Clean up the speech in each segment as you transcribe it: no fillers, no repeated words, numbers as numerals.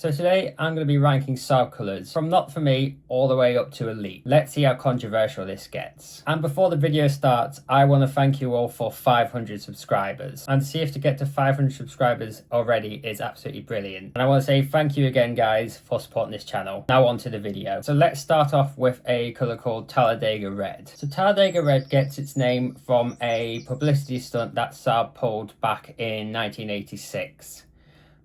So today I'm going to be ranking Saab colours from not for me all the way up to elite. Let's see how controversial this gets. And before the video starts, I want to thank you all for 500 subscribers. And to see if to get to 500 subscribers already is absolutely brilliant. And I want to say thank you again guys for supporting this channel. Now on to the video. So let's start off with a colour called Talladega Red. So Talladega Red gets its name from a publicity stunt that Saab pulled back in 1986.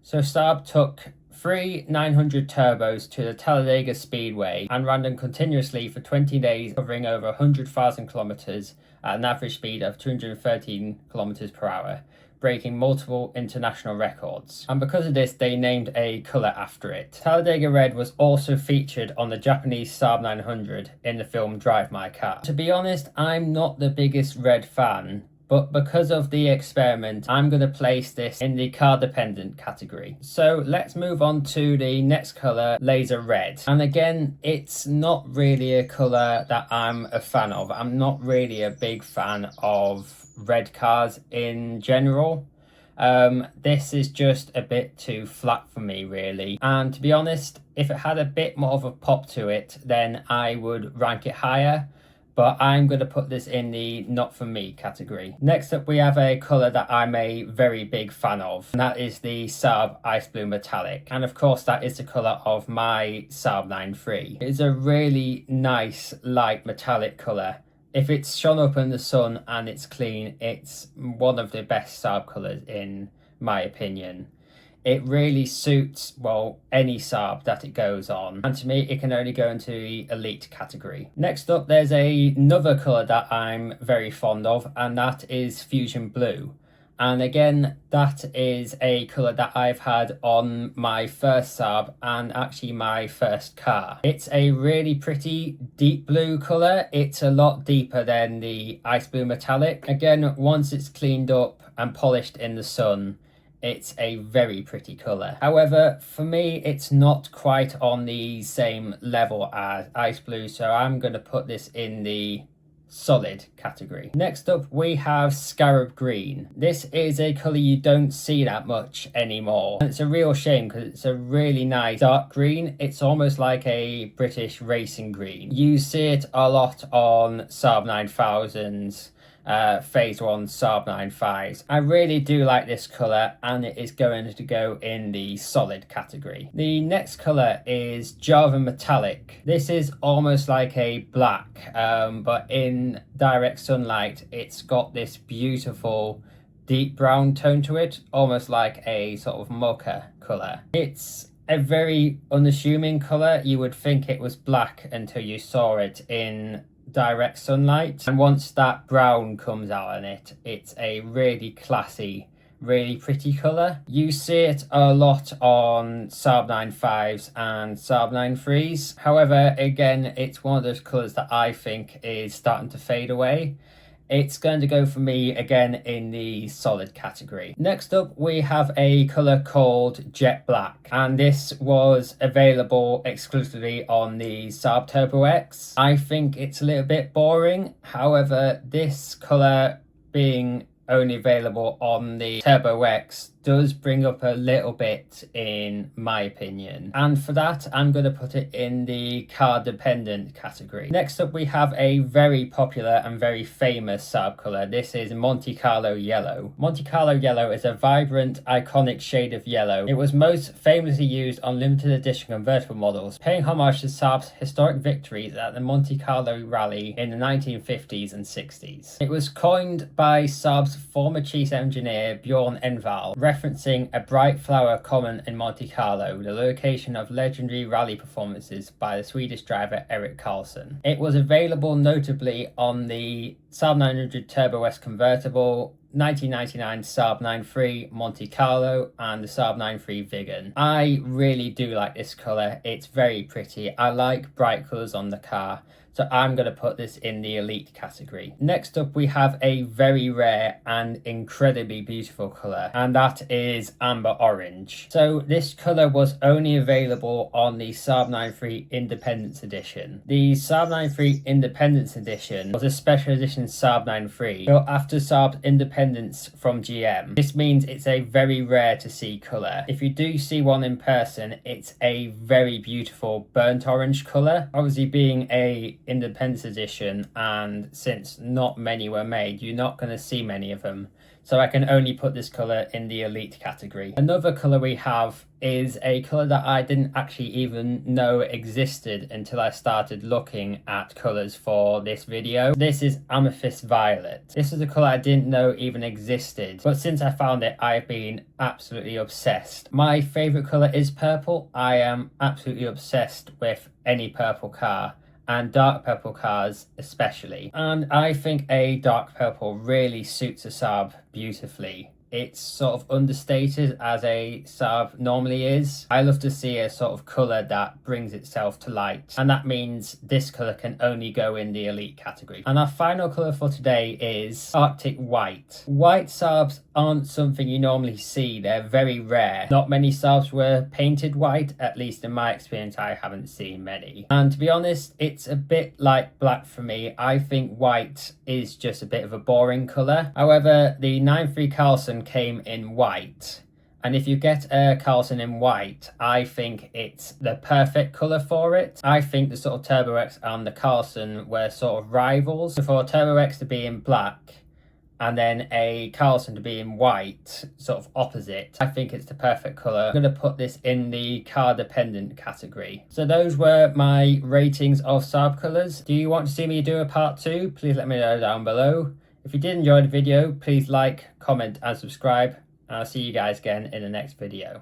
So Saab took 3 900 turbos to the Talladega Speedway and ran them continuously for 20 days, covering over 100,000 kilometers at an average speed of 213 kilometers per hour, breaking multiple international records. And because of this, they named a colour after it. Talladega Red was also featured on the Japanese Saab 900 in the film Drive My Car. To be honest, I'm not the biggest red fan, but because of the experiment, I'm going to place this in the car dependent category. So let's move on to the next colour, Laser Red. And again, it's not really a colour that I'm a fan of. I'm not really a big fan of red cars in general. This is just a bit too flat for me really. And to be honest, if it had a bit more of a pop to it, then I would rank it higher. But I'm going to put this in the not for me category. Next up, we have a colour that I'm a very big fan of, and that is the Saab Ice Blue Metallic. And of course, that is the colour of my Saab 9.3. It's a really nice, light metallic colour. If it's shone up in the sun and it's clean, it's one of the best Saab colours in my opinion. It really suits, well, any Saab that it goes on. And to me, it can only go into the elite category. Next up, there's another colour that I'm very fond of, and that is Fusion Blue. And again, that is a colour that I've had on my first Saab and actually my first car. It's a really pretty deep blue colour. It's a lot deeper than the Ice Blue Metallic. Again, once it's cleaned up and polished in the sun, it's a very pretty colour. However, for me, it's not quite on the same level as Ice Blue, so I'm going to put this in the solid category. Next up, we have Scarab Green. This is a colour you don't see that much anymore. And it's a real shame because it's a really nice dark green. It's almost like a British racing green. You see it a lot on Saab 9000s. Phase 1 Saab 9.5s. I really do like this colour and it is going to go in the solid category. The next colour is Java Metallic. This is almost like a black, but in direct sunlight it's got this beautiful deep brown tone to it, almost like a sort of mocha colour. It's a very unassuming colour. You would think it was black until you saw it in direct sunlight, and once that brown comes out on it, it's a really classy, really pretty colour. You see it a lot on Saab 9.5s and Saab 9.3s. However, again, it's one of those colours that I think is starting to fade away. It's going to go for me again in the solid category. Next up, we have a colour called Jet Black, and this was available exclusively on the Saab Turbo X. I think it's a little bit boring. However, this colour being only available on the Turbo X does bring up a little bit in my opinion, and for that I'm going to put it in the car dependent category. Next up, we have a very popular and very famous Saab colour. This is Monte Carlo Yellow. Monte Carlo Yellow is a vibrant, iconic shade of yellow. It was most famously used on limited edition convertible models, paying homage to Saab's historic victories at the Monte Carlo Rally in the 1950s and 60s. It was coined by Saab's former chief engineer Bjorn Envall, referencing a bright flower common in Monte Carlo, the location of legendary rally performances by the Swedish driver Erik Karlsson. It was available notably on the Saab 900 Turbo S convertible, 1999 Saab 9.3 Monte Carlo, and the Saab 9.3 Viggen. I really do like this colour. It's very pretty. I like bright colours on the car. So I'm going to put this in the elite category. Next up, we have a very rare and incredibly beautiful colour, and that is amber orange. So this colour was only available on the Saab 93 Independence Edition. The Saab 93 Independence Edition was a special edition Saab 93 built after Saab's independence from GM. This means it's a very rare to see colour. If you do see one in person, it's a very beautiful burnt orange colour. Obviously, being a Independence Edition, and since not many were made, you're not going to see many of them. So I can only put this colour in the elite category. Another colour we have is a colour that I didn't actually even know existed until I started looking at colours for this video. This is amethyst violet. This is a colour I didn't know even existed, but since I found it, I've been absolutely obsessed. My favourite colour is purple. I am absolutely obsessed with any purple car, and dark purple cars especially. And I think a dark purple really suits a Saab beautifully. It's sort of understated as a Saab normally is. I love to see a sort of colour that brings itself to light, and that means this colour can only go in the elite category. And our final colour for today is Arctic White. White Saabs aren't something you normally see. They're very rare. Not many Saabs were painted white, at least in my experience. I haven't seen many. And to be honest, it's a bit like black for me. I think white is just a bit of a boring colour. However, the 93 Carlson came in white, and if you get a Carlson in white, I think it's the perfect colour for it. I think the sort of Turbo X and the Carlson were sort of rivals. So for a Turbo X to be in black and then a Carlson to be in white, sort of opposite, I think it's the perfect colour. I'm going to put this in the car dependent category. So those were my ratings of Saab colours. Do you want to see me do a part 2? Please let me know down below. If you did enjoy the video, please like, comment and subscribe. And I'll see you guys again in the next video.